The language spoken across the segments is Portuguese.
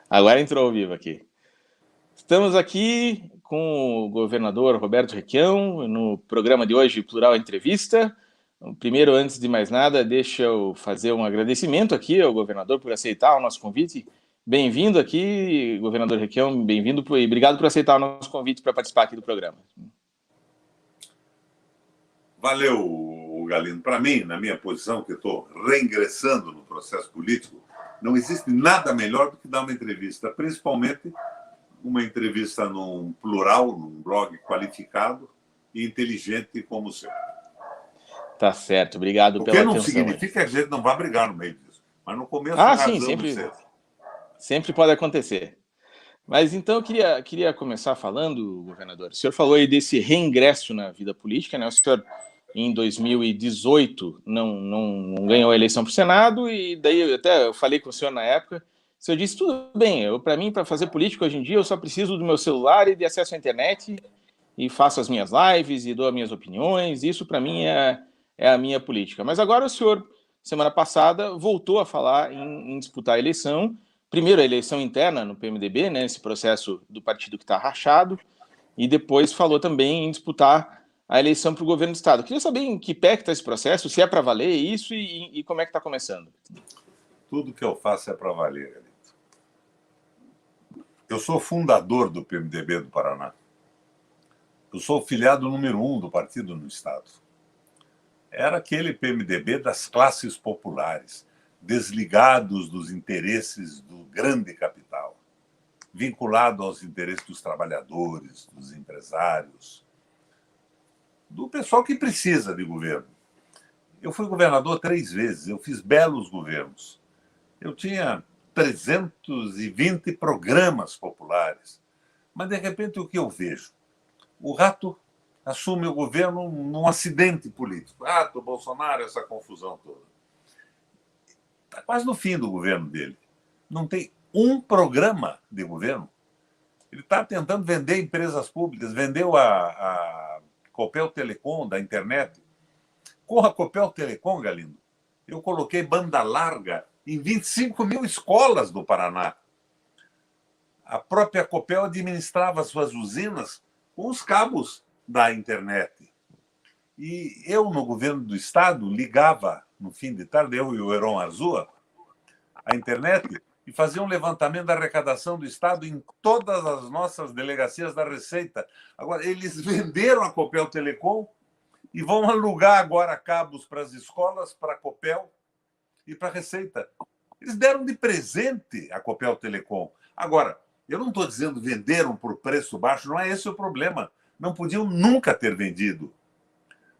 Agora entrou ao vivo aqui. Estamos aqui com o governador Roberto Requião no programa de hoje, Plural Entrevista. Primeiro, antes de mais nada, deixa eu fazer um agradecimento aqui ao governador por aceitar o nosso convite. Bem-vindo aqui, governador Requião, bem-vindo e obrigado por aceitar o nosso convite para participar aqui do programa. Valeu, Galindo. Para mim, na minha posição, que estou reingressando no processo político, não existe nada melhor do que dar uma entrevista, principalmente uma entrevista num plural, num blog qualificado e inteligente como o seu. Tá certo, obrigado pela atenção. O que não significa que a gente não vai brigar no meio disso. Mas no começo sim, sempre pode acontecer. Mas então eu queria começar falando, governador, o senhor falou aí desse reingresso na vida política, né? O senhor, em 2018, não ganhou a eleição para o Senado, e daí eu falei com o senhor na época, o senhor disse, tudo bem, para mim, para fazer política hoje em dia, eu só preciso do meu celular e de acesso à internet, e faço as minhas lives e dou as minhas opiniões, isso para mim é a minha política. Mas agora o senhor, semana passada, voltou a falar em disputar a eleição, primeiro a eleição interna no PMDB, né, esse processo do partido que está rachado, e depois falou também em disputar a eleição para o governo do Estado. Queria saber em que pé que está esse processo, se é para valer isso e como é que está começando. Tudo que eu faço é para valer, Galito. Eu sou fundador do PMDB do Paraná. Eu sou o filiado número 1 do partido no Estado. Era aquele PMDB das classes populares, desligados dos interesses do grande capital, vinculado aos interesses dos trabalhadores, dos empresários, do pessoal que precisa de governo. Eu fui governador 3 vezes, eu fiz belos governos. Eu tinha 320 programas populares. Mas, de repente, o que eu vejo? O rato assume o governo num acidente político. Do Bolsonaro, essa confusão toda. Está quase no fim do governo dele. Não tem um programa de governo. Ele está tentando vender empresas públicas, vendeu a Copel Telecom, da internet. Com a Copel Telecom, Galindo, eu coloquei banda larga em 25 mil escolas do Paraná. A própria Copel administrava suas usinas com os cabos da internet. E eu, no governo do Estado, ligava, no fim de tarde, eu e o Heron Arzua, a internet e fazia um levantamento da arrecadação do Estado em todas as nossas delegacias da Receita. Agora, eles venderam a Copel Telecom e vão alugar agora cabos para as escolas, para a Copel e para a Receita. Eles deram de presente a Copel Telecom. Agora, eu não estou dizendo venderam por preço baixo, não é esse o problema. Não podiam nunca ter vendido.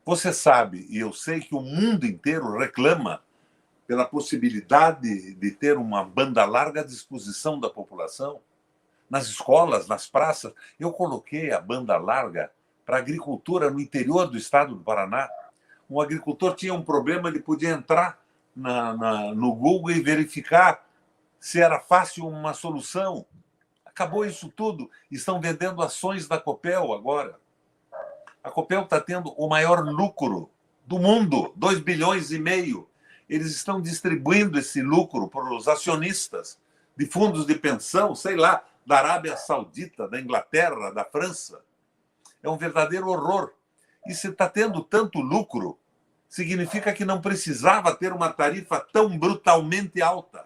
Você sabe, e eu sei que o mundo inteiro reclama pela possibilidade de ter uma banda larga à disposição da população. Nas escolas, nas praças, eu coloquei a banda larga para a agricultura no interior do estado do Paraná. Um agricultor tinha um problema, ele podia entrar no Google e verificar se era fácil uma solução. Acabou isso tudo. Estão vendendo ações da Copel agora. A Copel está tendo o maior lucro do mundo, 2,5 bilhões. Eles estão distribuindo esse lucro para os acionistas de fundos de pensão, sei lá, da Arábia Saudita, da Inglaterra, da França. É um verdadeiro horror. E se está tendo tanto lucro, significa que não precisava ter uma tarifa tão brutalmente alta.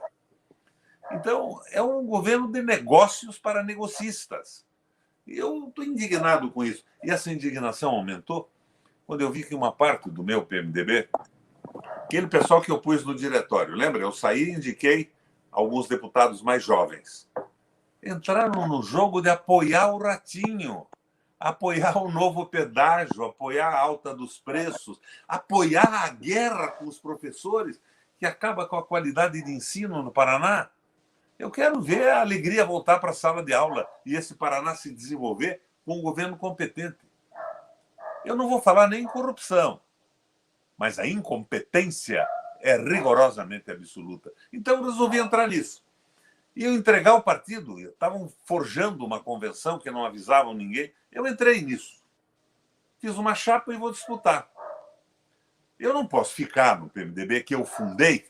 Então, é um governo de negócios para negocistas. E eu estou indignado com isso. E essa indignação aumentou quando eu vi que uma parte do meu PMDB, aquele pessoal que eu pus no diretório, lembra? Eu saí e indiquei alguns deputados mais jovens. Entraram no jogo de apoiar o Ratinho, apoiar o novo pedágio, apoiar a alta dos preços, apoiar a guerra com os professores, que acaba com a qualidade de ensino no Paraná. Eu quero ver a alegria voltar para a sala de aula e esse Paraná se desenvolver com um governo competente. Eu não vou falar nem em corrupção, mas a incompetência é rigorosamente absoluta. Então eu resolvi entrar nisso. E eu entregar o partido, estavam forjando uma convenção que não avisavam ninguém, eu entrei nisso. Fiz uma chapa e vou disputar. Eu não posso ficar no PMDB que eu fundei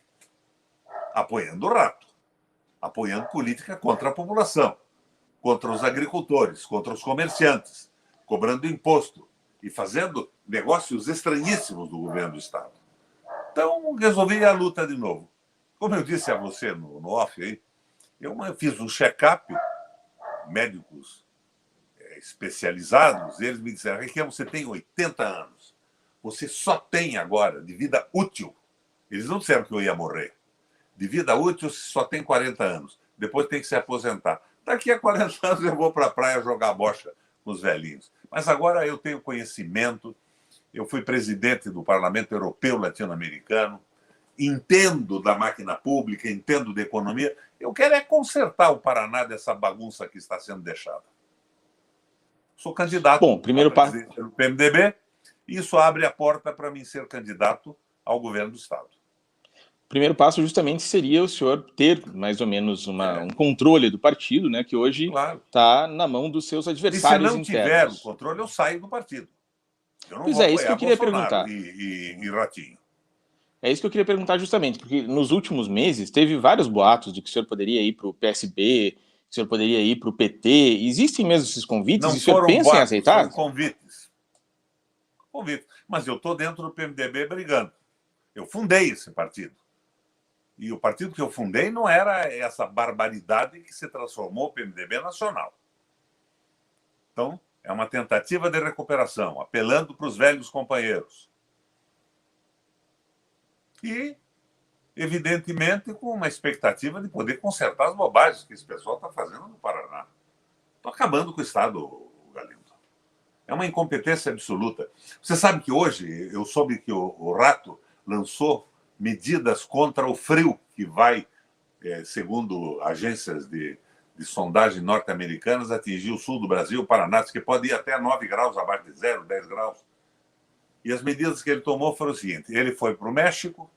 apoiando o rato. apoiando política contra a população, contra os agricultores, contra os comerciantes, cobrando imposto e fazendo negócios estranhíssimos do governo do Estado. Então, resolvi a luta de novo. Como eu disse a você no off, aí, eu fiz um check-up, médicos especializados, eles me disseram: Requião, você tem 80 anos, você só tem agora de vida útil. Eles não disseram que eu ia morrer. De vida útil, você só tem 40 anos. Depois tem que se aposentar. Daqui a 40 anos eu vou para a praia jogar bocha com os velhinhos. Mas agora eu tenho conhecimento, eu fui presidente do Parlamento Europeu Latino-Americano, entendo da máquina pública, entendo da economia. Eu quero é consertar o Paraná dessa bagunça que está sendo deixada. Sou candidato primeiro presidente do PMDB e isso abre a porta para mim ser candidato ao governo do Estado. O primeiro passo justamente seria o senhor ter mais ou menos um controle do partido, né, que hoje está na mão dos seus adversários internos. E se não tiver o controle, eu saio do partido. Eu não pois vou isso que eu queria Bolsonaro perguntar. E Ratinho. É isso que eu queria perguntar justamente, porque nos últimos meses teve vários boatos de que o senhor poderia ir para o PSB, que o senhor poderia ir para o PT. Existem mesmo esses convites? Não e o senhor pensa boatos, em aceitar? Foram convites. Mas eu estou dentro do PMDB brigando. Eu fundei esse partido. E o partido que eu fundei não era essa barbaridade que se transformou o PMDB nacional. Então, é uma tentativa de recuperação, apelando para os velhos companheiros. E, evidentemente, com uma expectativa de poder consertar as bobagens que esse pessoal está fazendo no Paraná. Estou acabando com o Estado, Galindo. É uma incompetência absoluta. Você sabe que hoje, eu soube que o Rato lançou medidas contra o frio que vai, segundo agências de sondagem norte-americanas, atingir o sul do Brasil, o Paraná, que pode ir até 9 graus abaixo de zero, 10 graus. E as medidas que ele tomou foram o seguinte: ele foi para o México,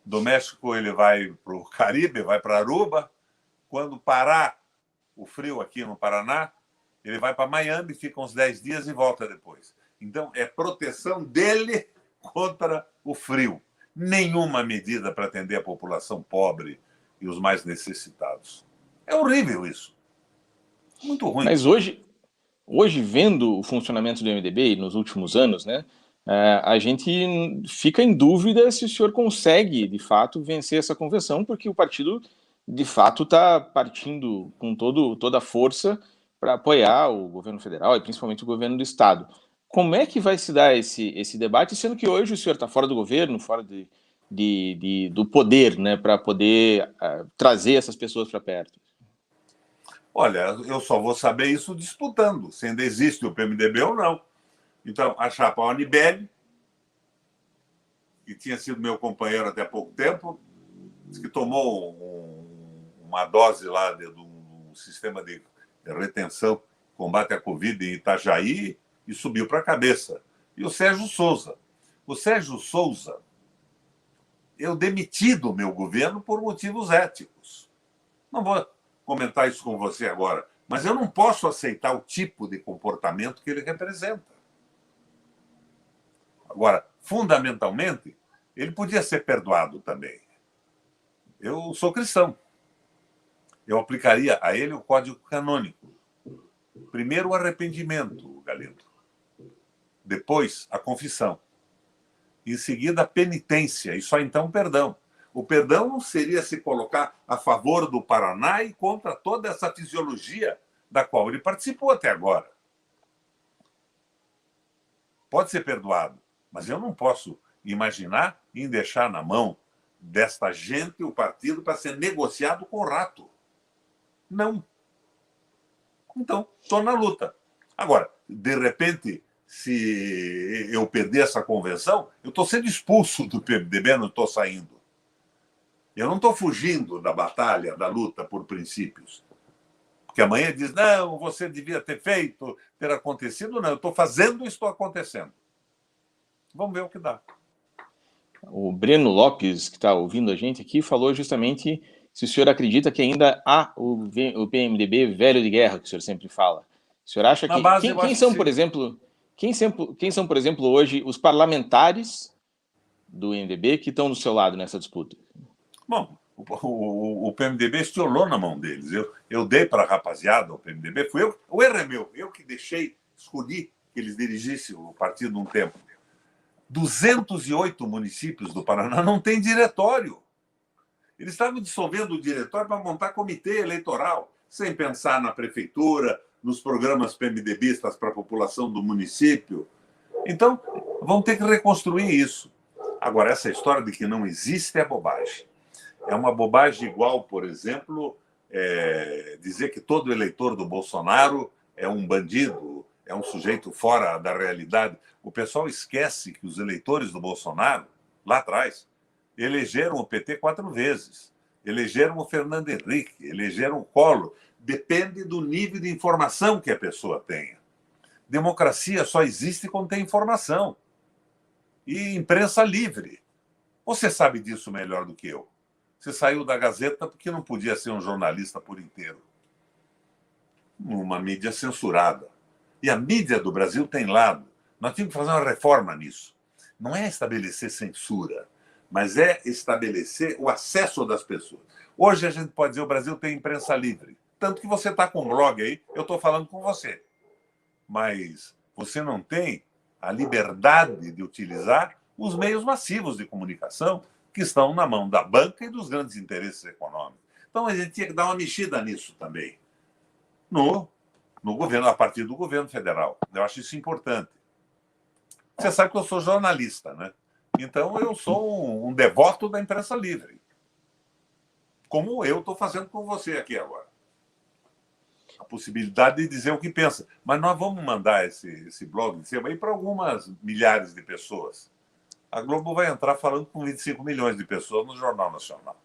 do México ele vai para o Caribe, vai para Aruba. Quando parar o frio aqui no Paraná, ele vai para Miami, fica uns 10 dias e volta depois. Então, é proteção dele contra o frio. Nenhuma medida para atender a população pobre e os mais necessitados. É horrível isso. Muito ruim. Mas hoje vendo o funcionamento do MDB nos últimos anos, né, a gente fica em dúvida se o senhor consegue, de fato, vencer essa convenção, porque o partido, de fato, está partindo com toda a força para apoiar o governo federal e principalmente o governo do Estado. Como é que vai se dar esse debate, sendo que hoje o senhor está fora do governo, fora do poder, né, para poder trazer essas pessoas para perto? Olha, eu só vou saber isso disputando, se ainda existe o PMDB ou não. Então, a chapa Onibelli, que tinha sido meu companheiro até pouco tempo, disse que tomou uma dose lá do sistema de retenção, combate à Covid em Itajaí, e subiu para a cabeça. E o Sérgio Souza. O Sérgio Souza, eu demiti do meu governo por motivos éticos. Não vou comentar isso com você agora, mas eu não posso aceitar o tipo de comportamento que ele representa. Agora, fundamentalmente, ele podia ser perdoado também. Eu sou cristão. Eu aplicaria a ele o Código Canônico. Primeiro o arrependimento, Galindo. Depois a confissão. Em seguida a penitência e só então o perdão. O perdão não seria se colocar a favor do Paraná e contra toda essa fisiologia da qual ele participou até agora. Pode ser perdoado, mas eu não posso imaginar em deixar na mão desta gente o partido para ser negociado com o Rato. Não. Então, estou na luta. Agora, de repente, se eu perder essa convenção, eu estou sendo expulso do PMDB, não estou saindo. Eu não estou fugindo da batalha, da luta por princípios. Porque amanhã diz, não, você devia ter feito, ter acontecido. Não, eu estou fazendo e estou acontecendo. Vamos ver o que dá. O Breno Lopes, que está ouvindo a gente aqui, falou justamente se o senhor acredita que ainda há o PMDB velho de guerra, que o senhor sempre fala. O senhor acha que... Quem são, por exemplo, hoje os parlamentares do MDB que estão do seu lado nessa disputa? Bom, O PMDB estiolou na mão deles. Eu dei para a rapaziada o PMDB. O erro é meu. Eu que escolhi que eles dirigissem o partido um tempo. 208 municípios do Paraná não têm diretório. Eles estavam dissolvendo o diretório para montar comitê eleitoral, sem pensar na prefeitura, nos programas PMDBistas para a população do município. Então, vão ter que reconstruir isso. Agora, essa história de que não existe é bobagem. É uma bobagem igual, por exemplo, dizer que todo eleitor do Bolsonaro é um bandido, é um sujeito fora da realidade. O pessoal esquece que os eleitores do Bolsonaro, lá atrás, elegeram o PT 4 vezes, elegeram o Fernando Henrique, elegeram o Collor. Depende do nível de informação que a pessoa tenha. Democracia só existe quando tem informação. E imprensa livre. Você sabe disso melhor do que eu. Você saiu da Gazeta porque não podia ser um jornalista por inteiro. Uma mídia censurada. E a mídia do Brasil tem lado. Nós tínhamos que fazer uma reforma nisso. Não é estabelecer censura, mas é estabelecer o acesso das pessoas. Hoje a gente pode dizer que o Brasil tem imprensa livre. Tanto que você está com um blog aí, eu estou falando com você. Mas você não tem a liberdade de utilizar os meios massivos de comunicação que estão na mão da banca e dos grandes interesses econômicos. Então, a gente tinha que dar uma mexida nisso também, no governo, a partir do governo federal. Eu acho isso importante. Você sabe que eu sou jornalista, né? Então, eu sou um devoto da imprensa livre, como eu estou fazendo com você aqui agora. A possibilidade de dizer o que pensa. Mas nós vamos mandar esse blog de cima aí para algumas milhares de pessoas. A Globo vai entrar falando com 25 milhões de pessoas no Jornal Nacional.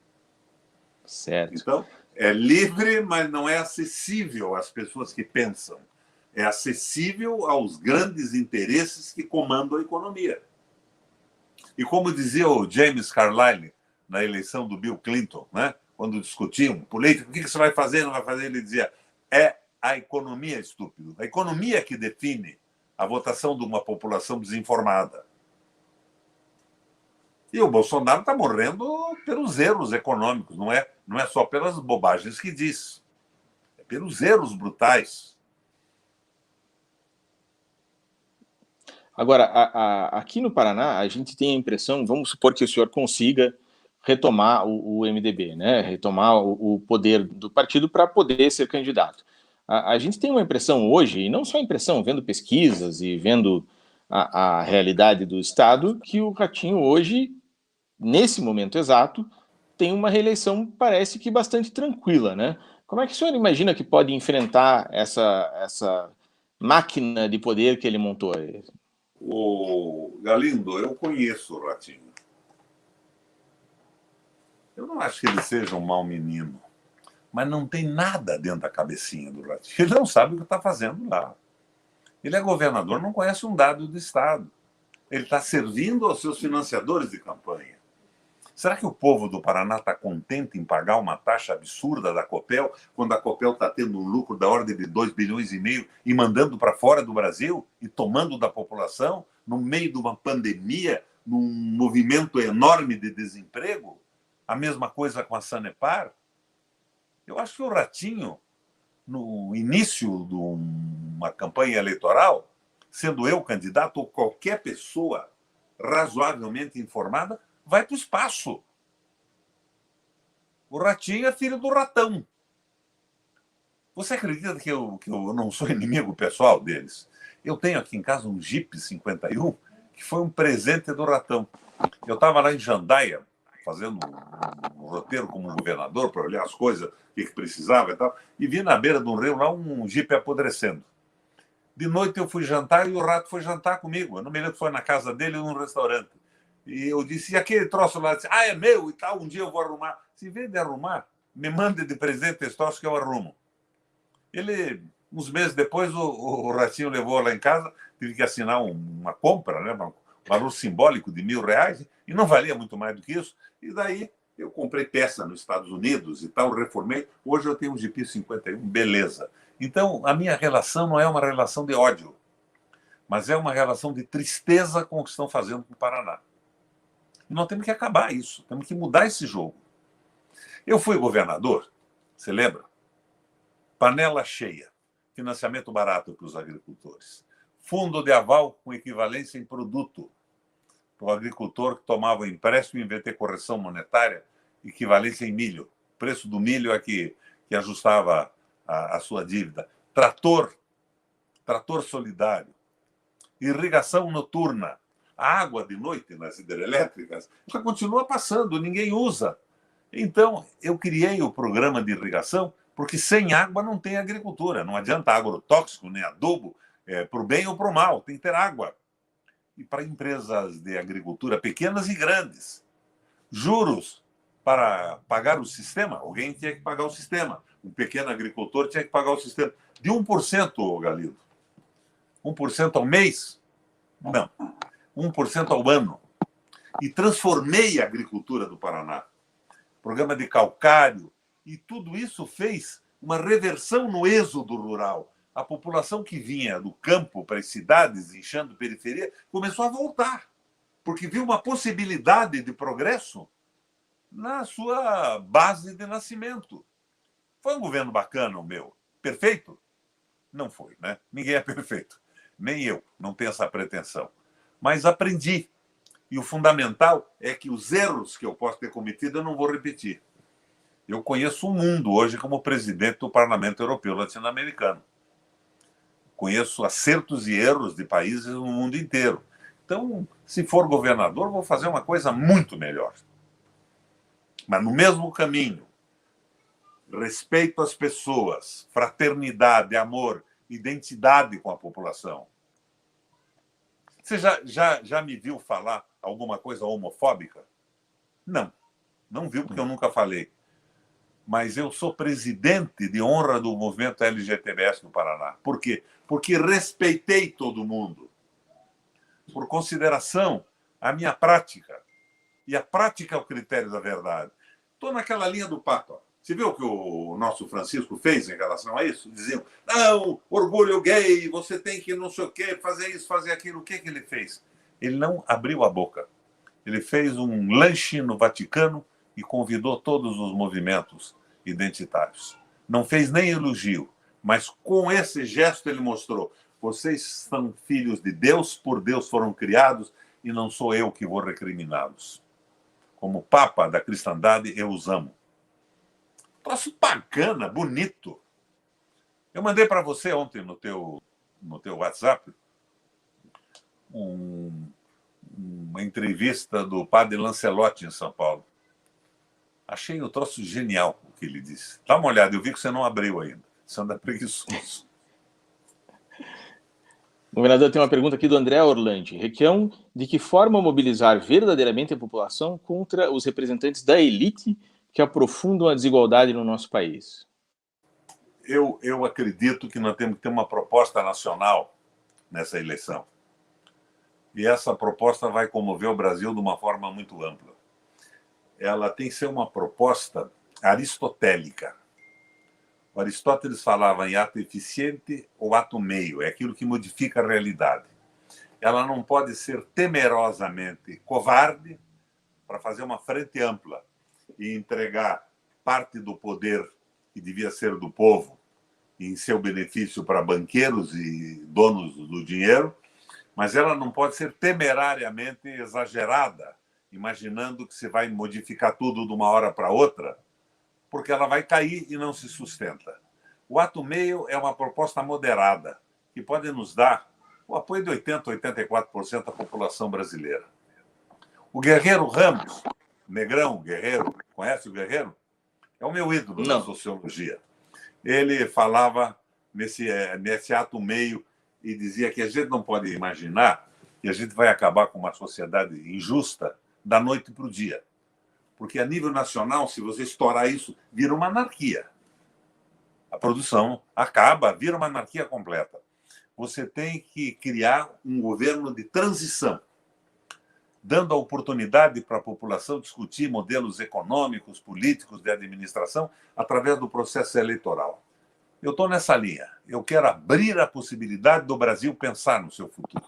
Certo. Então, é livre, mas não é acessível às pessoas que pensam. É acessível aos grandes interesses que comandam a economia. E como dizia o James Carlyle na eleição do Bill Clinton, né? Quando discutiam política, o que você vai fazer, não vai fazer, ele dizia, é a economia, estúpido. A economia que define a votação de uma população desinformada. E o Bolsonaro está morrendo pelos erros econômicos, não é só pelas bobagens que diz. É pelos erros brutais. Agora, aqui no Paraná, a gente tem a impressão, vamos supor que o senhor consiga retomar o MDB, né? Retomar o poder do partido para poder ser candidato. A gente tem uma impressão hoje, e não só impressão, vendo pesquisas e vendo a realidade do Estado, que o Ratinho hoje, nesse momento exato, tem uma reeleição, parece que bastante tranquila, né? Como é que o senhor imagina que pode enfrentar essa máquina de poder que ele montou? O Galindo, eu conheço o Ratinho. Eu não acho que ele seja um mau menino, mas não tem nada dentro da cabecinha do Ratinho. Ele não sabe o que está fazendo lá. Ele é governador, não conhece um dado do Estado. Ele está servindo aos seus financiadores de campanha. Será que o povo do Paraná está contente em pagar uma taxa absurda da Copel, quando a Copel está tendo um lucro da ordem de 2,5 bilhões e mandando para fora do Brasil e tomando da população, no meio de uma pandemia, num movimento enorme de desemprego? A mesma coisa com a Sanepar? Eu acho que o Ratinho, no início de uma campanha eleitoral, sendo eu candidato ou qualquer pessoa razoavelmente informada, vai para o espaço. O Ratinho é filho do ratão. Você acredita que eu não sou inimigo pessoal deles? Eu tenho aqui em casa um Jeep 51, que foi um presente do ratão. Eu estava lá em Jandaia, fazendo um roteiro como governador, para olhar as coisas, o que precisava e tal, e vi na beira de um rio lá um Jeep apodrecendo. De noite eu fui jantar e o rato foi jantar comigo. Eu não me lembro se foi na casa dele ou num restaurante. E eu disse, e aquele troço lá? Disse, é meu e tal, um dia eu vou arrumar. Se vem de arrumar, me manda de presente esse troço que eu arrumo. Ele, uns meses depois, o Ratinho levou lá em casa, tive que assinar uma compra, né, um valor simbólico de R$1.000, e não valia muito mais do que isso. E daí eu comprei peça nos Estados Unidos e tal, reformei. Hoje eu tenho um GP 51, beleza. Então, a minha relação não é uma relação de ódio, mas é uma relação de tristeza com o que estão fazendo com o Paraná. E nós temos que acabar isso, temos que mudar esse jogo. Eu fui governador, você lembra? Panela cheia, financiamento barato para os agricultores, fundo de aval com equivalência em produto, para o agricultor que tomava o empréstimo em vez de ter correção monetária, equivalência em milho. O preço do milho é que ajustava a sua dívida. Trator solidário, irrigação noturna, a água de noite nas hidrelétricas já continua passando, ninguém usa. Então, eu criei o programa de irrigação, porque sem água não tem agricultura. Não adianta agrotóxico, nem adubo, para o bem ou para o mal, tem que ter água. E para empresas de agricultura pequenas e grandes, juros para pagar o sistema, alguém tinha que pagar o sistema. Um pequeno agricultor tinha que pagar o sistema. De 1%, Galindo. 1% ao mês? Não. 1% ao ano. E transformei a agricultura do Paraná. Programa de calcário. E tudo isso fez uma reversão no êxodo rural. A população que vinha do campo para as cidades, inchando periferia, começou a voltar. Porque viu uma possibilidade de progresso na sua base de nascimento. Foi um governo bacana o meu. Perfeito? Não foi, né? Ninguém é perfeito. Nem eu, não tenho essa pretensão. Mas aprendi. E o fundamental é que os erros que eu posso ter cometido eu não vou repetir. Eu conheço o mundo hoje como presidente do Parlamento Europeu Latino-Americano. Conheço acertos e erros de países no mundo inteiro. Então, se for governador, vou fazer uma coisa muito melhor. Mas no mesmo caminho, respeito às pessoas, fraternidade, amor, identidade com a população. Você já me viu falar alguma coisa homofóbica? Não. Não viu, porque eu nunca falei. Mas eu sou presidente de honra do movimento LGTBS no Paraná. Por quê? Porque respeitei todo mundo. Por consideração à minha prática. E a prática é o critério da verdade. Estou naquela linha do pato. Ó. Você viu o que o nosso Francisco fez em relação a isso? Diziam, não, orgulho gay, você tem que não sei o quê, fazer isso, fazer aquilo. O que ele fez? Ele não abriu a boca. Ele fez um lanche no Vaticano e convidou todos os movimentos identitários. Não fez nem elogio, mas com esse gesto ele mostrou: vocês são filhos de Deus, por Deus foram criados e não sou eu que vou recriminá-los. Como Papa da cristandade, eu os amo. Troço bacana, bonito. Eu mandei para você ontem no teu WhatsApp uma entrevista do padre Lancelotti em São Paulo. Achei o troço genial o que ele disse. Dá uma olhada, eu vi que você não abriu ainda. Você anda preguiçoso. Governador, tem uma pergunta aqui do André Orlandi. Requião, de que forma mobilizar verdadeiramente a população contra os representantes da elite que aprofundam a desigualdade no nosso país? Eu acredito que nós temos que ter uma proposta nacional nessa eleição. E essa proposta vai comover o Brasil de uma forma muito ampla. Ela tem que ser uma proposta aristotélica. O Aristóteles falava em ato eficiente ou ato meio, é aquilo que modifica a realidade. Ela não pode ser temerosamente covarde para fazer uma frente ampla e entregar parte do poder que devia ser do povo em seu benefício para banqueiros e donos do dinheiro, mas ela não pode ser temerariamente exagerada, imaginando que se vai modificar tudo de uma hora para outra, porque ela vai cair e não se sustenta. O ato meio é uma proposta moderada, que pode nos dar o apoio de 80% a 84% da população brasileira. O Guerreiro Ramos, Negrão Guerreiro, conhece o Guerreiro? É o meu ídolo na sociologia. Ele falava nesse ato meio e dizia que a gente não pode imaginar que a gente vai acabar com uma sociedade injusta da noite para o dia. Porque a nível nacional, se você estourar isso, vira uma anarquia. A produção acaba, vira uma anarquia completa. Você tem que criar um governo de transição, dando a oportunidade para a população discutir modelos econômicos, políticos, de administração, através do processo eleitoral. Eu estou nessa linha. Eu quero abrir a possibilidade do Brasil pensar no seu futuro.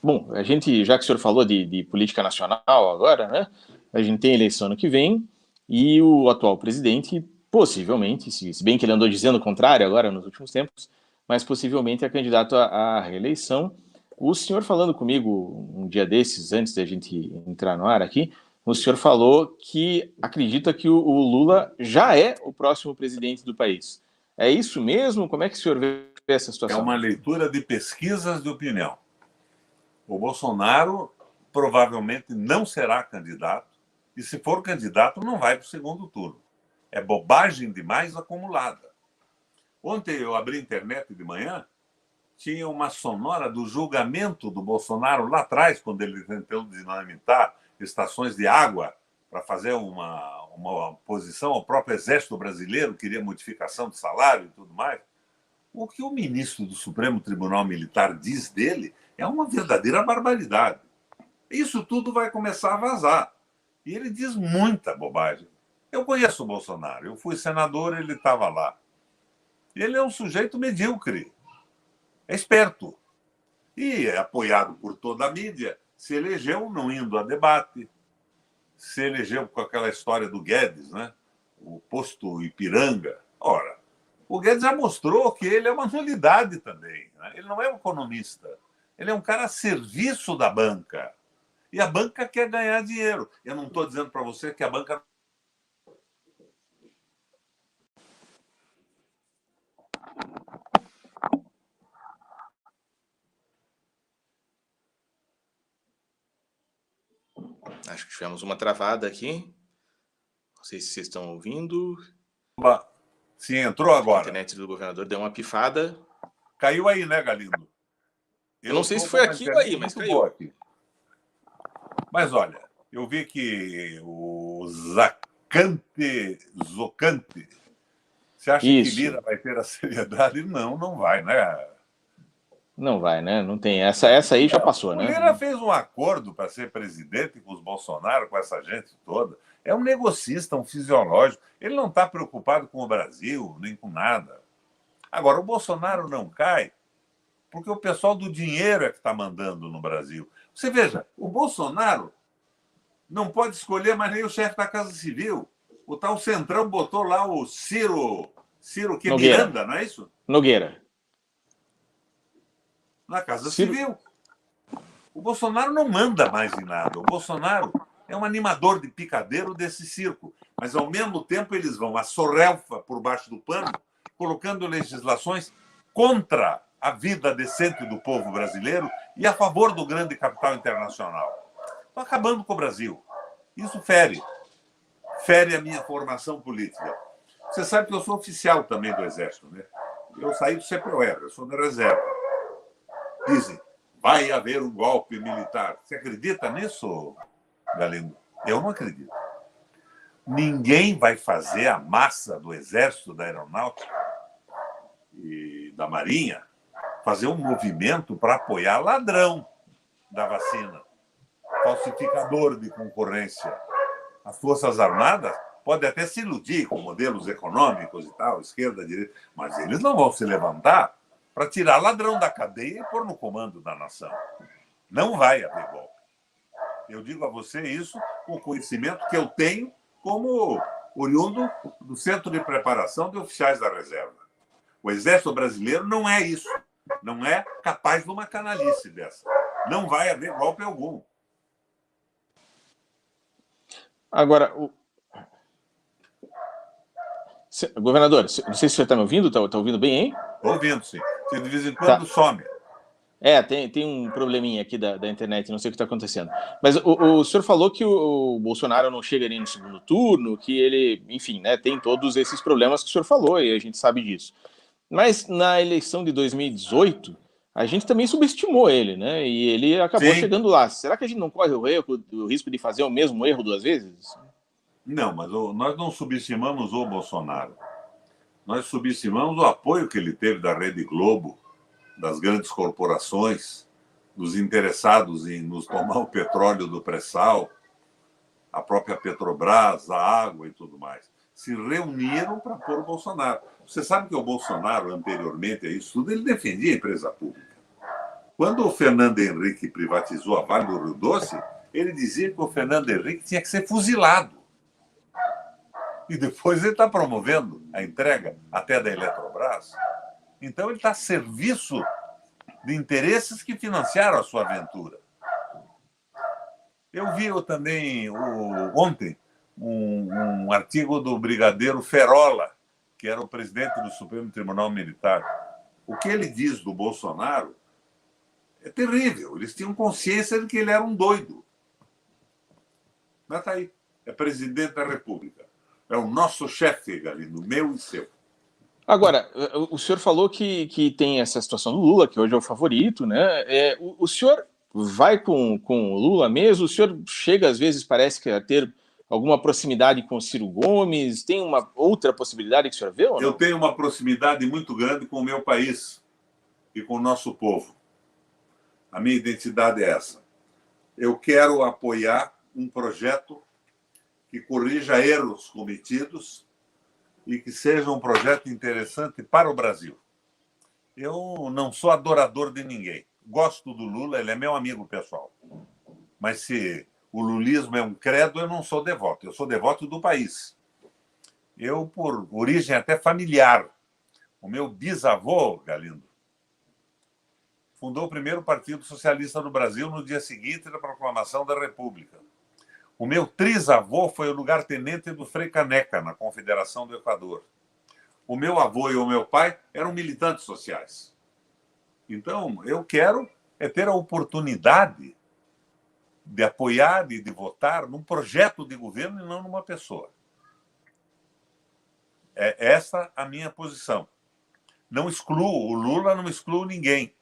Bom, a gente, já que o senhor falou de política nacional agora, né? a gente tem eleição ano que vem e o atual presidente, possivelmente, se bem que ele andou dizendo o contrário agora nos últimos tempos, mas possivelmente é candidato à reeleição. O senhor falando comigo um dia desses, antes da gente entrar no ar aqui, o senhor falou que acredita que o Lula já é o próximo presidente do país. É isso mesmo? Como é que o senhor vê essa situação? É uma leitura de pesquisas de opinião. O Bolsonaro provavelmente não será candidato, e se for candidato, não vai para o segundo turno. É bobagem demais acumulada. Ontem eu abri a internet de manhã, tinha uma sonora do julgamento do Bolsonaro lá atrás, quando ele tentou dinamitar estações de água para fazer uma oposição ao próprio Exército Brasileiro, queria modificação de salário e tudo mais. O que o ministro do Supremo Tribunal Militar diz dele é uma verdadeira barbaridade. Isso tudo vai começar a vazar. E ele diz muita bobagem. Eu conheço o Bolsonaro, eu fui senador, ele estava lá. Ele é um sujeito medíocre, é esperto. E é apoiado por toda a mídia, se elegeu não indo a debate, se elegeu com aquela história do Guedes, né? O posto Ipiranga. Ora, o Guedes já mostrou que ele é uma nulidade também, né? Ele não é um economista, ele é um cara a serviço da banca. E a banca quer ganhar dinheiro. Eu não estou dizendo para você que a banca... Acho que tivemos uma travada aqui. Não sei se vocês estão ouvindo. Sim, entrou agora. A internet do governador deu uma pifada. Caiu aí, né, Galindo? Eu não sei se foi aqui ou aí, mas caiu. Aqui. Mas olha, eu vi que o Zocante, você acha que Lira vai ter a seriedade? Não, não vai, né? Não vai, né? Não tem. Essa aí já passou, né? O Lira fez um acordo para ser presidente com os Bolsonaro, com essa gente toda. É um negocista, um fisiológico. Ele não está preocupado com o Brasil, nem com nada. Agora, o Bolsonaro não cai porque o pessoal do dinheiro é que está mandando no Brasil. Você veja, o Bolsonaro não pode escolher mais nem o chefe da Casa Civil. O tal Centrão botou lá o Ciro que Nogueira. Miranda, não é isso? Nogueira. Na Casa Civil. O Bolsonaro não manda mais em nada. O Bolsonaro é um animador de picadeiro desse circo. Mas, ao mesmo tempo, eles vão a sorrelfa por baixo do pano, colocando legislações contra a vida decente do povo brasileiro e a favor do grande capital internacional. Estão acabando com o Brasil. Isso fere a minha formação política. Você sabe que eu sou oficial também do Exército, né? Eu saí do CPOR, eu sou da reserva. Dizem, vai haver um golpe militar. Você acredita nisso, Galindo? Eu não acredito. Ninguém vai fazer a massa do Exército, da Aeronáutica e da Marinha fazer um movimento para apoiar ladrão da vacina, falsificador de concorrência. As Forças Armadas podem até se iludir com modelos econômicos e tal, esquerda, direita, mas eles não vão se levantar para tirar ladrão da cadeia e pôr no comando da nação. Não vai haver golpe. Eu digo a você isso com o conhecimento que eu tenho como oriundo do Centro de Preparação de Oficiais da Reserva. O Exército Brasileiro não é isso. Não é capaz de uma canalice dessa. Não vai haver golpe algum. Agora, governador, não sei se você está me ouvindo, está ouvindo bem, hein? Estou ouvindo, sim. Você de vez em quando some. Tem um probleminha aqui da internet, não sei o que está acontecendo. Mas o senhor falou que o Bolsonaro não chega nem no segundo turno, que ele, enfim, né, tem todos esses problemas que o senhor falou, e a gente sabe disso. Mas na eleição de 2018, a gente também subestimou ele, né? E ele acabou chegando lá. Será que a gente não corre o risco de fazer o mesmo erro duas vezes? Não, mas nós não subestimamos o Bolsonaro. Nós subestimamos o apoio que ele teve da Rede Globo, das grandes corporações, dos interessados em nos tomar o petróleo do pré-sal, a própria Petrobras, a água e tudo mais. Se reuniram para pôr o Bolsonaro. Você sabe que o Bolsonaro, anteriormente a isso tudo, ele defendia a empresa pública. Quando o Fernando Henrique privatizou a Vale do Rio Doce, ele dizia que o Fernando Henrique tinha que ser fuzilado. E depois ele está promovendo a entrega até da Eletrobras. Então ele está a serviço de interesses que financiaram a sua aventura. Eu vi também ontem um artigo do brigadeiro Ferola, que era o presidente do Supremo Tribunal Militar. O que ele diz do Bolsonaro é terrível. Eles tinham consciência de que ele era um doido. Mas está aí. É presidente da República. É o nosso chefe, Galindo, meu e seu. Agora, o senhor falou que tem essa situação do Lula, que hoje é o favorito, né? O senhor vai com o Lula mesmo? O senhor chega, às vezes, parece que a ter alguma proximidade com o Ciro Gomes? Tem uma outra possibilidade que o senhor vê ou não? Eu tenho uma proximidade muito grande com o meu país e com o nosso povo. A minha identidade é essa. Eu quero apoiar um projeto que corrija erros cometidos e que seja um projeto interessante para o Brasil. Eu não sou adorador de ninguém. Gosto do Lula, ele é meu amigo pessoal. Mas se o lulismo é um credo, eu não sou devoto. Eu sou devoto do país. Eu, por origem até familiar, o meu bisavô, Galindo, fundou o primeiro Partido Socialista no Brasil no dia seguinte da proclamação da República. O meu trisavô foi o lugar-tenente do Frei Caneca, na Confederação do Equador. O meu avô e o meu pai eram militantes sociais. Então, eu quero ter a oportunidade de apoiar e de votar num projeto de governo e não numa pessoa. É essa a minha posição. Não excluo o Lula, não excluo ninguém.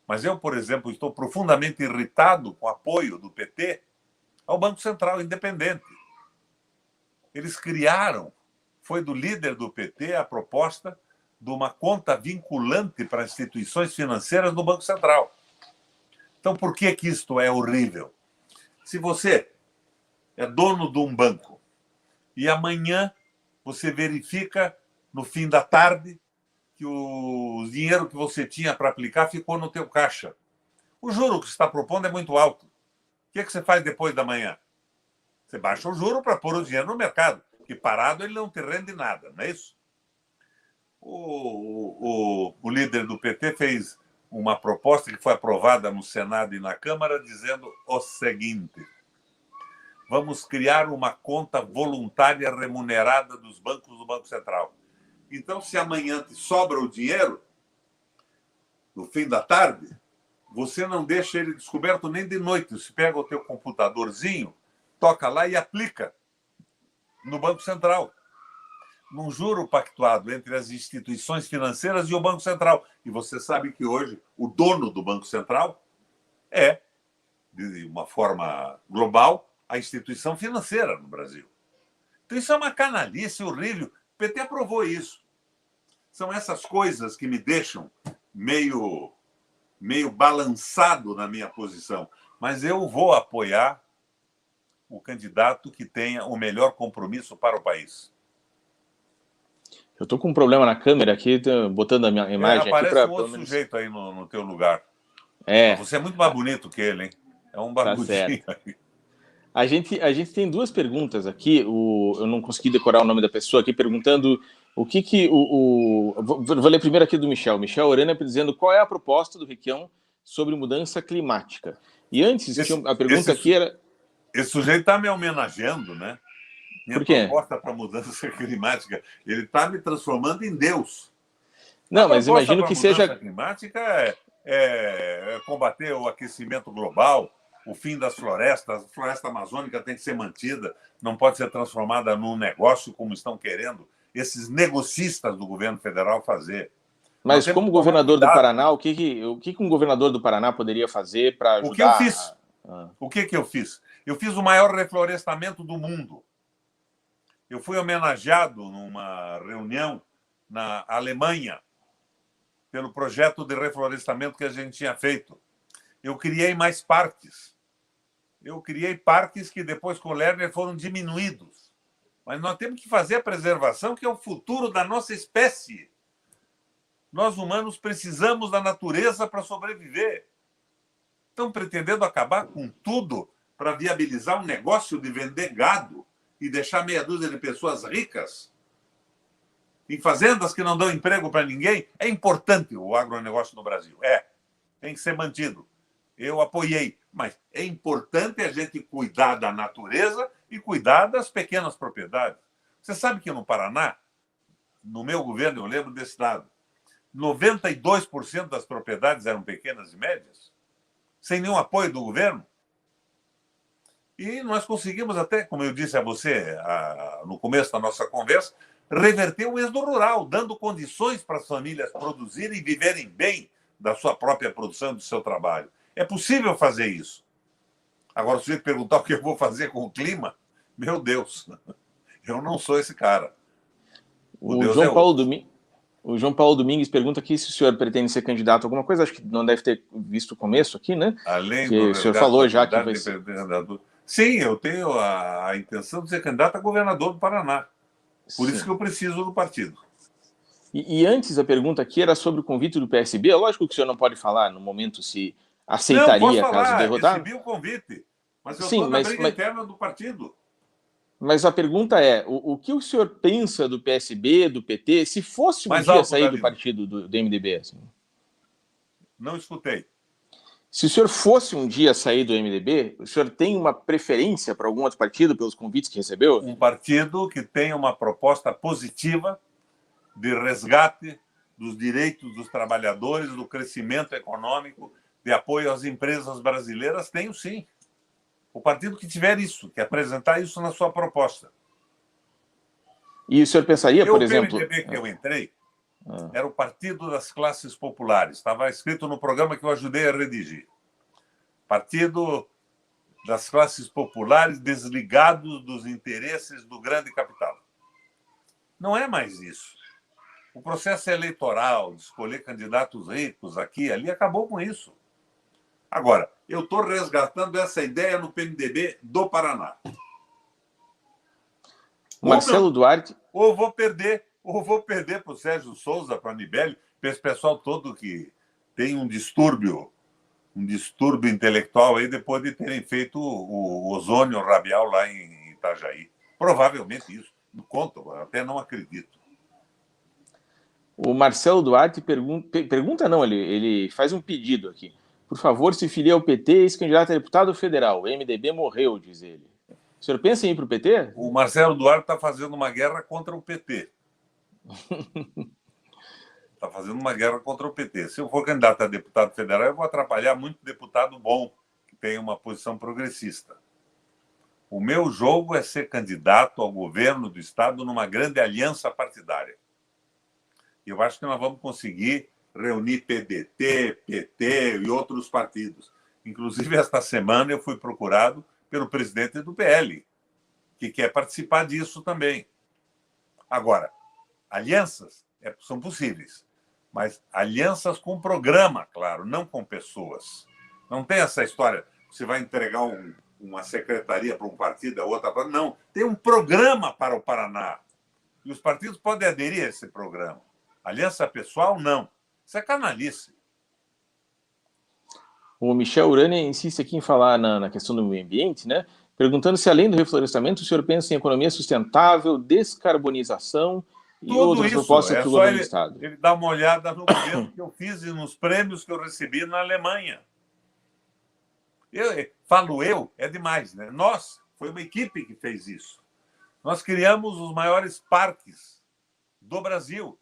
Mas eu, por exemplo, estou profundamente irritado com o apoio do PT ao Banco Central Independente. Eles criaram, foi do líder do PT a proposta de uma conta vinculante para instituições financeiras no Banco Central. Então, por que isto é horrível? Se você é dono de um banco e amanhã você verifica, no fim da tarde, que o dinheiro que você tinha para aplicar ficou no teu caixa. O juro que você está propondo é muito alto. O que você faz depois da manhã? Você baixa o juro para pôr o dinheiro no mercado, que parado ele não te rende nada, não é isso? O líder do PT fez uma proposta que foi aprovada no Senado e na Câmara, dizendo o seguinte: vamos criar uma conta voluntária remunerada dos bancos do Banco Central. Então, se amanhã te sobra o dinheiro, no fim da tarde, você não deixa ele descoberto nem de noite. Você pega o teu computadorzinho, toca lá e aplica no Banco Central, num juro pactuado entre as instituições financeiras e o Banco Central. E você sabe que hoje o dono do Banco Central é, de uma forma global, a instituição financeira no Brasil. Então isso é uma canalice horrível. O PT aprovou isso. São essas coisas que me deixam meio balançado na minha posição. Mas eu vou apoiar o candidato que tenha o melhor compromisso para o país. Eu estou com um problema na câmera aqui, botando a minha imagem aqui para... Aparece um outro sujeito aí no teu lugar. Você é muito mais bonito que ele, hein? É um barbudinho. Tá certo. A gente tem duas perguntas aqui. Eu não consegui decorar o nome da pessoa aqui, perguntando o que vou ler primeiro aqui do Michel. Michel Orana dizendo qual é a proposta do Requião sobre mudança climática. E antes, a pergunta aqui era... Esse sujeito está me homenageando, né? Minha Por quê? proposta para mudança climática. Ele está me transformando em Deus. Não, mas imagino que seja... A mudança climática é combater o aquecimento global, o fim das florestas. A floresta amazônica tem que ser mantida, não pode ser transformada num negócio como estão querendo esses negocistas do governo federal fazer. Mas como governador do Paraná, o que um governador do Paraná poderia fazer para ajudar? O que eu fiz? O que eu fiz? Eu fiz o maior reflorestamento do mundo. Eu fui homenageado numa reunião na Alemanha pelo projeto de reflorestamento que a gente tinha feito. Eu criei mais parques. Eu criei parques que depois com o Lerner foram diminuídos. Mas nós temos que fazer a preservação, que é o futuro da nossa espécie. Nós humanos precisamos da natureza para sobreviver. Estão pretendendo acabar com tudo para viabilizar um negócio de vender gado e deixar meia dúzia de pessoas ricas em fazendas que não dão emprego para ninguém? É importante o agronegócio no Brasil. Tem que ser mantido. Eu apoiei. Mas é importante a gente cuidar da natureza e cuidar das pequenas propriedades. Você sabe que no Paraná, no meu governo, eu lembro desse dado, 92% das propriedades eram pequenas e médias, sem nenhum apoio do governo. E nós conseguimos até, como eu disse a você no começo da nossa conversa, reverter o êxodo rural, dando condições para as famílias produzirem e viverem bem da sua própria produção, do seu trabalho. É possível fazer isso. Agora, se você perguntar o que eu vou fazer com o clima, meu Deus, eu não sou esse cara. O João Paulo Domingues pergunta aqui se o senhor pretende ser candidato a alguma coisa. Acho que não deve ter visto o começo aqui, né? Além que do o senhor falou já que vai ser... Sim, eu tenho a intenção de ser candidato a governador do Paraná. Por isso que eu preciso do partido. E antes a pergunta aqui era sobre o convite do PSB. É lógico que o senhor não pode falar no momento se aceitaria, não, posso falar, caso derrotado. Recebi o convite, mas eu estou na briga interna do partido. Mas a pergunta é, o que o senhor pensa do PSB, do PT, se fosse um dia sair do partido do MDB? Assim? Não escutei. Se o senhor fosse um dia sair do MDB, o senhor tem uma preferência para algum outro partido, pelos convites que recebeu? Um partido que tenha uma proposta positiva de resgate dos direitos dos trabalhadores, do crescimento econômico, de apoio às empresas brasileiras, tenho sim. O partido que tiver isso, que apresentar isso na sua proposta. E o senhor pensaria, por exemplo... O PMDB que eu entrei era o Partido das Classes Populares. Estava escrito no programa que eu ajudei a redigir. Partido das classes populares desligados dos interesses do grande capital. Não é mais isso. O processo eleitoral de escolher candidatos ricos aqui e ali acabou com isso. Agora, eu estou resgatando essa ideia no PMDB do Paraná. Marcelo Duarte... Ou vou perder para o Sérgio Souza, para a Nibeli, para esse pessoal todo que tem um distúrbio intelectual aí depois de terem feito o ozônio rabial lá em Itajaí. Provavelmente isso. Não conto, até não acredito. O Marcelo Duarte pergunta não, ele faz um pedido aqui. Por favor, se filie ao PT, ex-candidato a deputado federal. O MDB morreu, diz ele. O senhor pensa em ir para o PT? O Marcelo Duarte está fazendo uma guerra contra o PT. Está fazendo uma guerra contra o PT. Se eu for candidato a deputado federal, eu vou atrapalhar muito deputado bom, que tem uma posição progressista. O meu jogo é ser candidato ao governo do Estado numa grande aliança partidária. E eu acho que nós vamos conseguir reunir PDT, PT e outros partidos. Inclusive, esta semana eu fui procurado pelo presidente do PL, que quer participar disso também. Agora, alianças são possíveis, mas alianças com programa, claro, não com pessoas. Não tem essa história, você vai entregar uma secretaria para um partido, a outra para... Não, tem um programa para o Paraná. E os partidos podem aderir a esse programa. Aliança pessoal, não. Isso é canalice. O Michel Urânia insiste aqui em falar na questão do meio ambiente, né? Perguntando se, além do reflorestamento, o senhor pensa em economia sustentável, descarbonização e outras propostas para o governo do Estado. Ele dá uma olhada no governo que eu fiz e nos prêmios que eu recebi na Alemanha. É demais, né? Foi uma equipe que fez isso. Nós criamos os maiores parques do Brasil.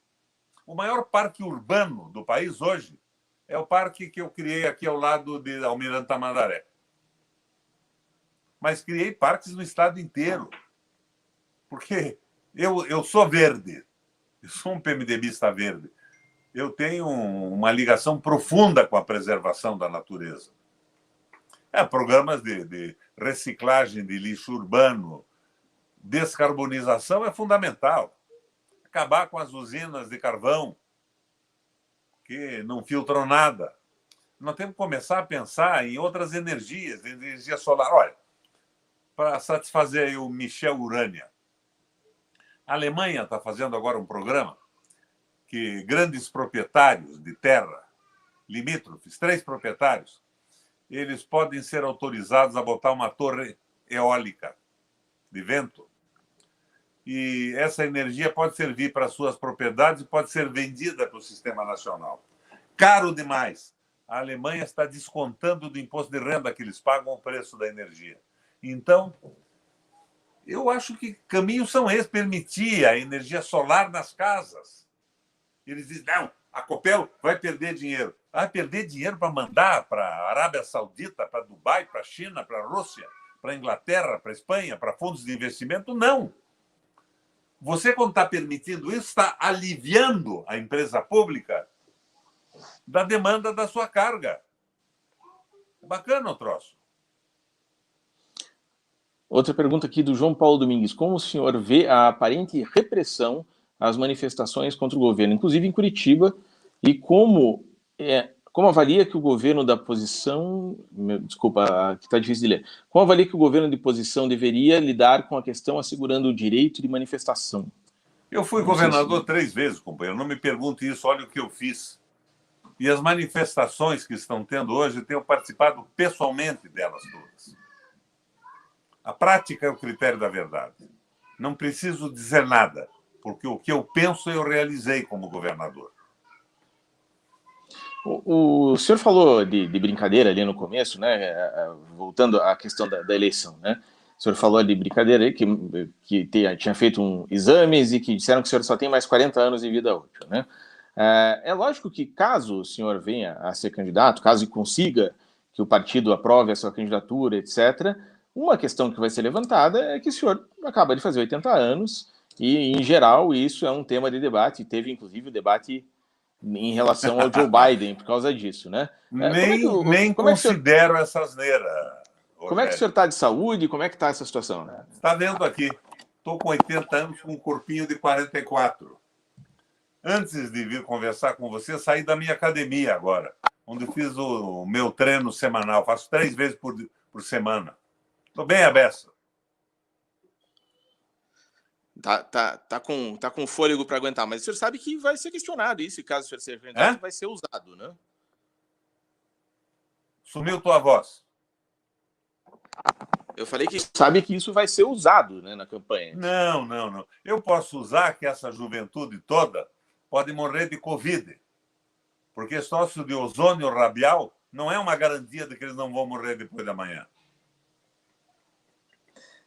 O maior parque urbano do país hoje é o parque que eu criei aqui ao lado de Almirante Tamandaré. Mas criei parques no estado inteiro. Porque eu sou verde. Eu sou um PMDBista verde. Eu tenho uma ligação profunda com a preservação da natureza. Programas de reciclagem de lixo urbano, descarbonização é fundamental. Acabar com as usinas de carvão, que não filtram nada. Nós temos que começar a pensar em outras energias, energia solar. Olha, para satisfazer aí o Michel Urânia, a Alemanha está fazendo agora um programa que grandes proprietários de terra, limítrofes, 3 proprietários, eles podem ser autorizados a botar uma torre eólica de vento. E essa energia pode servir para suas propriedades e pode ser vendida para o sistema nacional. Caro demais. A Alemanha está descontando do imposto de renda que eles pagam o preço da energia. Então, eu acho que caminhos são esses, permitir a energia solar nas casas. Eles dizem, não, a Copel vai perder dinheiro. Vai perder dinheiro para mandar para a Arábia Saudita, para Dubai, para a China, para a Rússia, para a Inglaterra, para a Espanha, para fundos de investimento? Não. Você, quando está permitindo isso, está aliviando a empresa pública da demanda da sua carga. É bacana o troço. Outra pergunta aqui do João Paulo Domingues. Como o senhor vê a aparente repressão às manifestações contra o governo, inclusive em Curitiba, e como avalia que o governo da posição... Desculpa, aqui está difícil de ler. Como avalia que o governo de posição deveria lidar com a questão assegurando o direito de manifestação? Eu fui governador 3 vezes, companheiro. Não me pergunte isso, olha o que eu fiz. E as manifestações que estão tendo hoje, eu tenho participado pessoalmente delas todas. A prática é o critério da verdade. Não preciso dizer nada, porque o que eu penso eu realizei como governador. O senhor falou de brincadeira ali no começo, né? Voltando à questão da eleição, né? O senhor falou de brincadeira aí que tinha feito exames e que disseram que o senhor só tem mais 40 anos de vida útil, né? É lógico que caso o senhor venha a ser candidato, caso consiga que o partido aprove a sua candidatura, etc., uma questão que vai ser levantada é que o senhor acaba de fazer 80 anos e, em geral, isso é um tema de debate. Teve, inclusive, o debate em relação ao Joe Biden por causa disso, né? Nem considero essa asneira. Como é que o senhor está de saúde? Como é que está essa situação? Né? Está vendo aqui. Estou com 80 anos, com um corpinho de 44. Antes de vir conversar com você, saí da minha academia agora, onde fiz o meu treino semanal. Faço 3 vezes por semana. Estou bem à beça. Tá com fôlego para aguentar, mas o senhor sabe que vai ser questionado isso, caso o senhor seja candidato, vai ser usado, né? Sumiu tua voz. Eu falei que sabe que isso vai ser usado, né, na campanha. Não. Eu posso usar que essa juventude toda pode morrer de Covid, porque sócio de ozônio rabial não é uma garantia de que eles não vão morrer depois da manhã.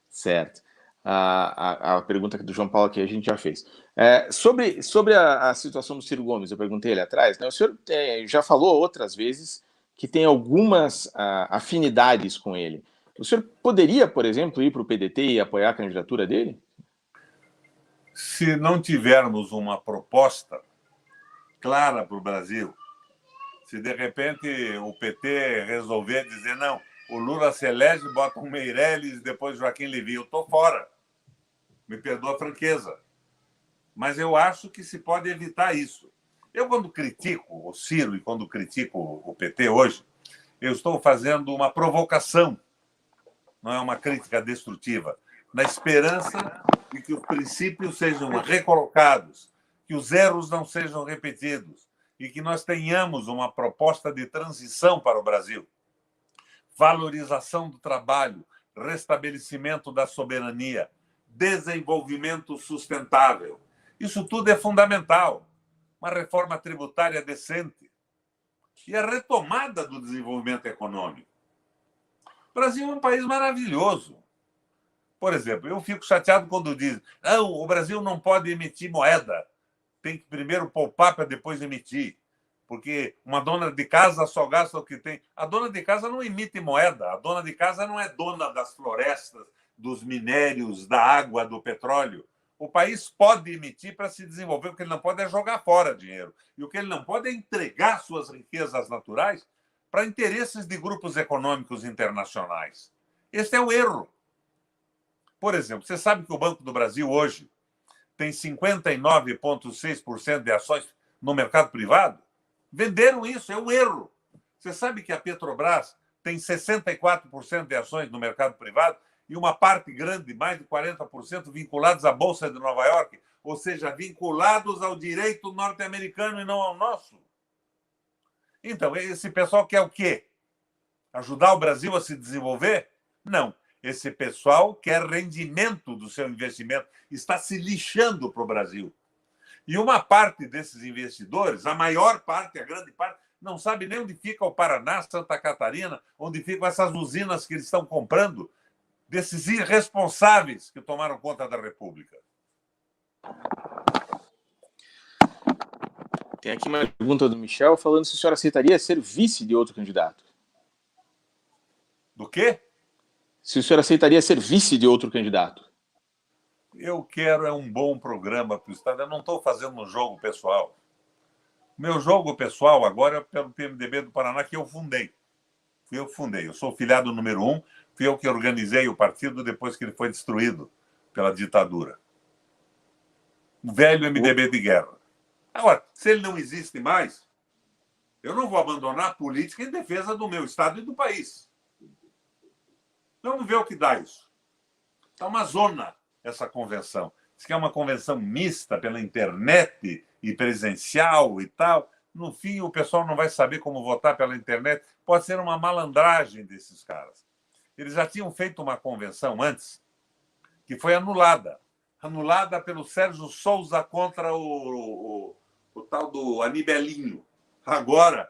Certo. A pergunta do João Paulo que a gente já fez. Sobre a situação do Ciro Gomes, eu perguntei ele atrás, né? O senhor já falou outras vezes que tem algumas afinidades com ele. O senhor poderia, por exemplo, ir para o PDT e apoiar a candidatura dele? Se não tivermos uma proposta clara para o Brasil, se de repente o PT resolver dizer não, o Lula se elege, bota um Meirelles, depois Joaquim Levy, eu estou fora. Me perdoa a franqueza. Mas eu acho que se pode evitar isso. Eu, quando critico o Ciro e quando critico o PT hoje, eu estou fazendo uma provocação, não é uma crítica destrutiva, na esperança de que os princípios sejam recolocados, que os erros não sejam repetidos e que nós tenhamos uma proposta de transição para o Brasil. Valorização do trabalho, restabelecimento da soberania, desenvolvimento sustentável. Isso tudo é fundamental. Uma reforma tributária decente e a retomada do desenvolvimento econômico. O Brasil é um país maravilhoso. Por exemplo, eu fico chateado quando dizem não, o Brasil não pode emitir moeda. Tem que primeiro poupar para depois emitir. Porque uma dona de casa só gasta o que tem. A dona de casa não emite moeda. A dona de casa não é dona das florestas, dos minérios, da água, do petróleo. O país pode emitir para se desenvolver. O que ele não pode é jogar fora dinheiro. E o que ele não pode é entregar suas riquezas naturais para interesses de grupos econômicos internacionais. Esse é o erro. Por exemplo, você sabe que o Banco do Brasil hoje tem 59,6% de ações no mercado privado? Venderam isso, é um erro. Você sabe que a Petrobras tem 64% de ações no mercado privado e uma parte grande, mais de 40%, vinculados à Bolsa de Nova York, ou seja, vinculados ao direito norte-americano e não ao nosso. Então, esse pessoal quer o quê? Ajudar o Brasil a se desenvolver? Não. Esse pessoal quer rendimento do seu investimento, está se lixando para o Brasil. E uma parte desses investidores, a maior parte, a grande parte, não sabe nem onde fica o Paraná, Santa Catarina, onde ficam essas usinas que eles estão comprando, desses irresponsáveis que tomaram conta da República. Tem aqui uma pergunta do Michel falando se o senhor aceitaria ser vice de outro candidato. Do quê? Se o senhor aceitaria ser vice de outro candidato. Eu quero um bom programa para o Estado. Eu não estou fazendo um jogo pessoal. Meu jogo pessoal agora é pelo PMDB do Paraná, que eu fundei. Eu fundei. Eu sou o filiado número 1, fui eu que organizei o partido depois que ele foi destruído pela ditadura. O velho MDB de guerra. Agora, se ele não existe mais, eu não vou abandonar a política em defesa do meu Estado e do país. Vamos ver o que dá isso. Está uma zona essa convenção. Diz que é uma convenção mista pela internet e presencial e tal. No fim, o pessoal não vai saber como votar pela internet. Pode ser uma malandragem desses caras. Eles já tinham feito uma convenção antes, que foi anulada. Anulada pelo Sérgio Souza contra o tal do Anibelinho. Agora,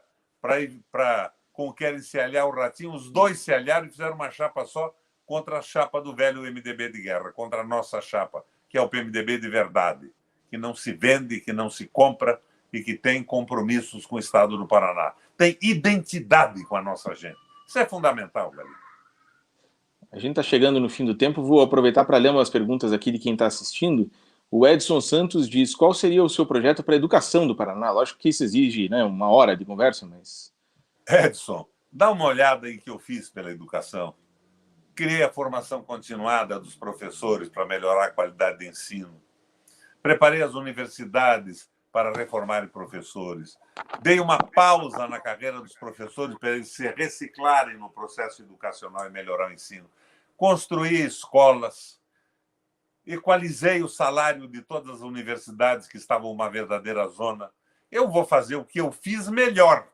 como querem se aliar o Ratinho, os dois se aliaram e fizeram uma chapa só contra a chapa do velho MDB de guerra, contra a nossa chapa, que é o PMDB de verdade, que não se vende, que não se compra e que tem compromissos com o Estado do Paraná. Tem identidade com a nossa gente. Isso é fundamental, galera. A gente está chegando no fim do tempo, vou aproveitar para ler umas perguntas aqui de quem está assistindo. O Edson Santos diz, qual seria o seu projeto para a educação do Paraná? Lógico que isso exige, né, uma hora de conversa, mas... Edson, dá uma olhada em que eu fiz pela educação. Criei a formação continuada dos professores para melhorar a qualidade de ensino. Preparei as universidades para reformarem professores. Dei uma pausa na carreira dos professores para eles se reciclarem no processo educacional e melhorar o ensino. Construí escolas, equalizei o salário de todas as universidades que estavam uma verdadeira zona. Eu vou fazer o que eu fiz melhor.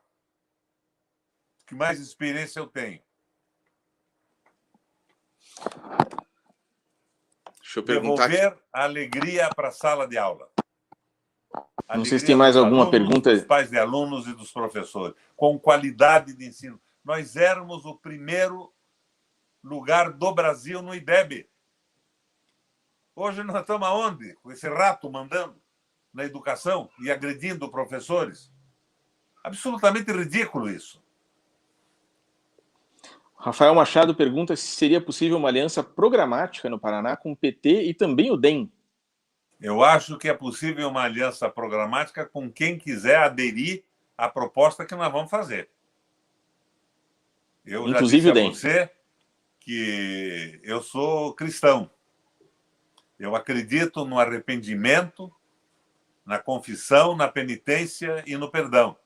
Que mais experiência eu tenho. Deixa eu perguntar Devolver aqui. a alegria para a sala de aula. Não sei se tem mais alguma pergunta. Dos pais de alunos e dos professores, com qualidade de ensino. Nós éramos o primeiro lugar do Brasil no IDEB. Hoje nós estamos aonde? Com esse rato mandando na educação e agredindo professores. Absolutamente ridículo isso. Rafael Machado pergunta se seria possível uma aliança programática no Paraná com o PT e também o DEM. Eu acho que é possível uma aliança programática com quem quiser aderir à proposta que nós vamos fazer. Eu Inclusive já disse o DEM. a você que eu sou cristão. Eu acredito no arrependimento, na confissão, na penitência e no perdão.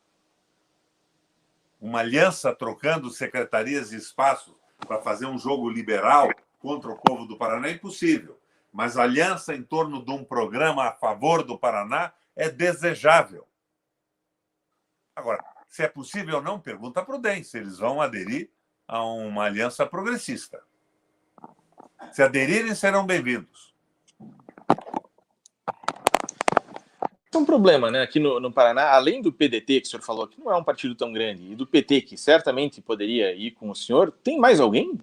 Uma aliança trocando secretarias e espaços para fazer um jogo liberal contra o povo do Paraná é impossível. Mas a aliança em torno de um programa a favor do Paraná é desejável. Agora, se é possível ou não, pergunta para o DEM se eles vão aderir a uma aliança progressista. Se aderirem, serão bem-vindos. É um problema, né? Aqui no Paraná, além do PDT, que o senhor falou, que não é um partido tão grande, e do PT, que certamente poderia ir com o senhor, tem mais alguém?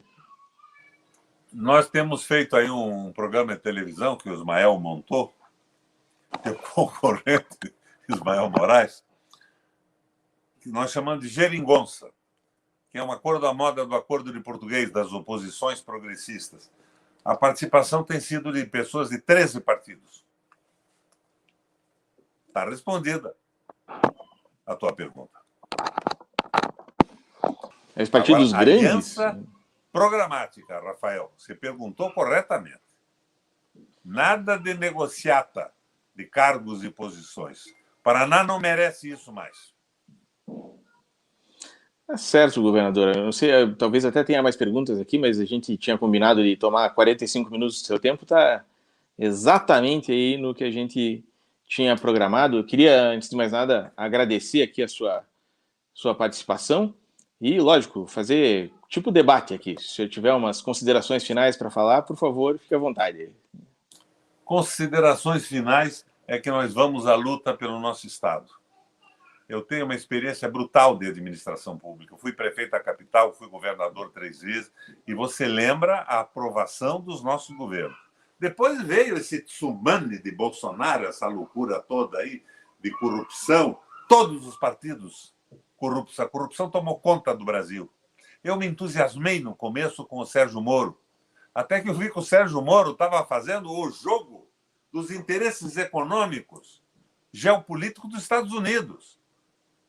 Nós temos feito aí um programa de televisão que o Ismael montou, teu concorrente, Ismael Moraes, que nós chamamos de Geringonça, que é um acordo à moda do acordo de português das oposições progressistas. A participação tem sido de pessoas de 13 partidos. Está respondida a tua pergunta. Os partidos agora, grandes? Aliança programática, Rafael. Você perguntou corretamente. Nada de negociata de cargos e posições. Paraná não merece isso mais. É certo, governador. Eu não sei, talvez até tenha mais perguntas aqui, mas a gente tinha combinado de tomar 45 minutos do seu tempo. Está exatamente aí no que a gente tinha programado. Eu queria, antes de mais nada, agradecer aqui a sua participação. E, lógico, fazer tipo debate aqui. Se o senhor tiver umas considerações finais para falar, por favor, fique à vontade. Considerações finais é que nós vamos à luta pelo nosso Estado. Eu tenho uma experiência brutal de administração pública. Eu fui prefeito da capital, fui governador 3 vezes, e você lembra a aprovação dos nossos governos. Depois veio esse tsunami de Bolsonaro, essa loucura toda aí de corrupção, todos os partidos corruptos. A corrupção tomou conta do Brasil. Eu me entusiasmei no começo com o Sérgio Moro, até que eu vi que o Sérgio Moro estava fazendo o jogo dos interesses econômicos, geopolíticos dos Estados Unidos.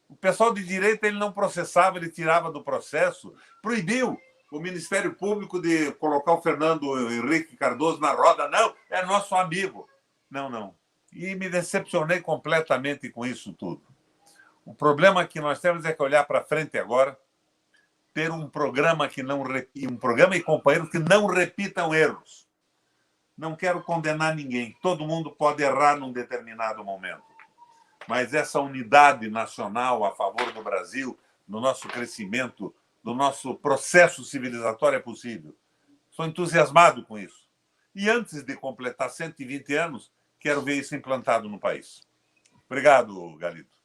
O pessoal de direita ele não processava, ele tirava do processo, proibiu o Ministério Público de colocar o Fernando Henrique Cardoso na roda. Não, é nosso amigo. Não, não. E me decepcionei completamente com isso tudo. O problema que nós temos é que olhar para frente agora, ter um programa e companheiros que não repitam erros. Não quero condenar ninguém. Todo mundo pode errar num determinado momento. Mas essa unidade nacional a favor do Brasil, do nosso crescimento, do nosso processo civilizatório é possível. Estou entusiasmado com isso. E antes de completar 120 anos, quero ver isso implantado no país. Obrigado, Galito.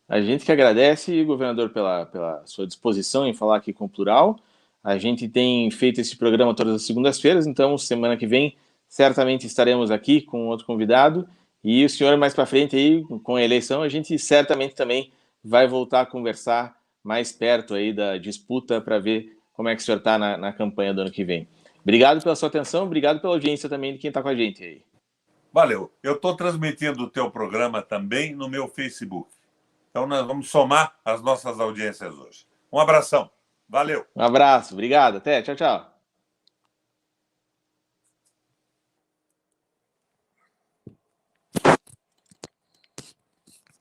A gente que agradece, governador, pela sua disposição em falar aqui com o Plural. A gente tem feito esse programa todas as segundas-feiras, então semana que vem certamente estaremos aqui com outro convidado. E o senhor, mais para frente, aí, com a eleição, a gente certamente também vai voltar a conversar mais perto aí da disputa para ver como é que o senhor está na campanha do ano que vem. Obrigado pela sua atenção, obrigado pela audiência também de quem está com a gente aí. Valeu. Eu estou transmitindo o teu programa também no meu Facebook. Então, nós vamos somar as nossas audiências hoje. Um abração. Valeu. Um abraço, obrigado. Até, tchau, tchau.